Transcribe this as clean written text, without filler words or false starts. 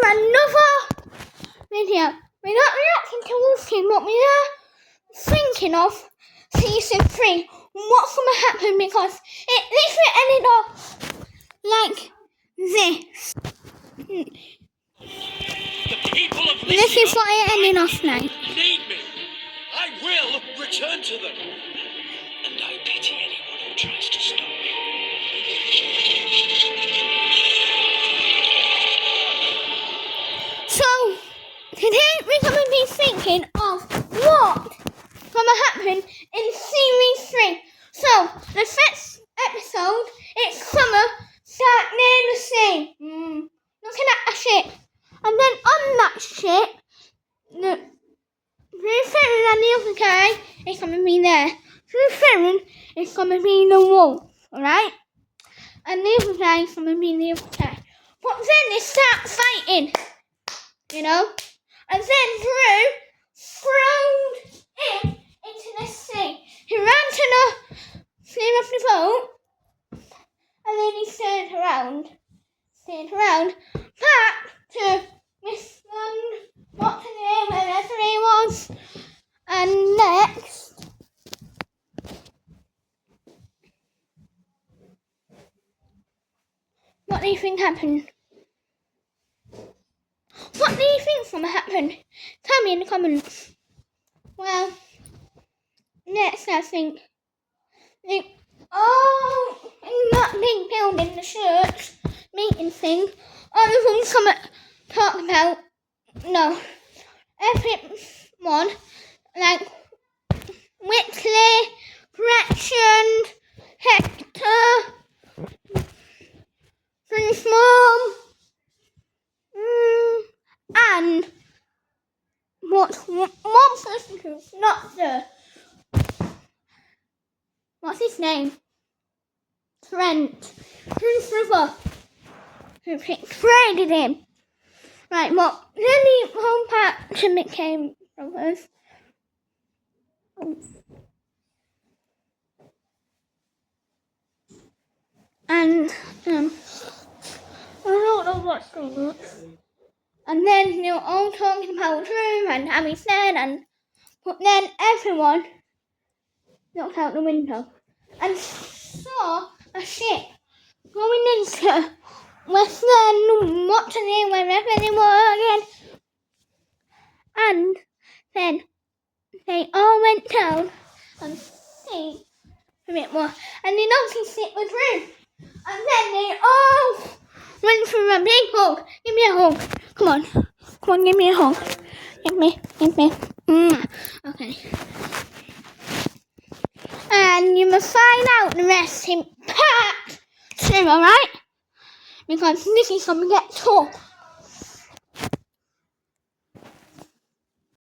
another video. We're not reacting to Wolf Team, but we are thinking of season 3. What's going to happen, because it literally ended off like this. The people of Lycia This is what it ended off now. need me. I will return to them. And I pity anyone who tries to stop me. So, today we're going to be thinking of what's going to happen in series 3. So, the first episode, it's summer, sat near the sea. Looking at a ship. And then on that ship, the Blue Ferret and the other guy is going to be there. Blue Ferret is going to be the wolf, alright? And the other guy is going to be the other guy. But then they start fighting, you know? And then Drew thrown him into the sea. He ran to the steam of the boat, and then he steered around back to Missland, what's his name, wherever he was. And next, what do you think happened? What do you think's gonna happen? Tell me in the comments. Well, next I think in that big building, the church meeting thing, everyone's gonna talk about everyone, like Whitley, Gretchen, Hector, Prince Mom, and one person who's not there. What's his name? Trent. Prince River. Who traded him. Right, well, then the whole faction became brothers. And, I don't know what's going on. And then they were all talking about Drew and Abby said, but then everyone looked out the window and saw a ship going into Western, what's the name, wherever they were again. And then they all went down and see a bit more. And they noticed it was Drew. And then they all went for a big hug. Give me a hug. Come on, give me a hug. Give me. Okay. And you must find out the rest in part 2, alright? Because this is going to get tough.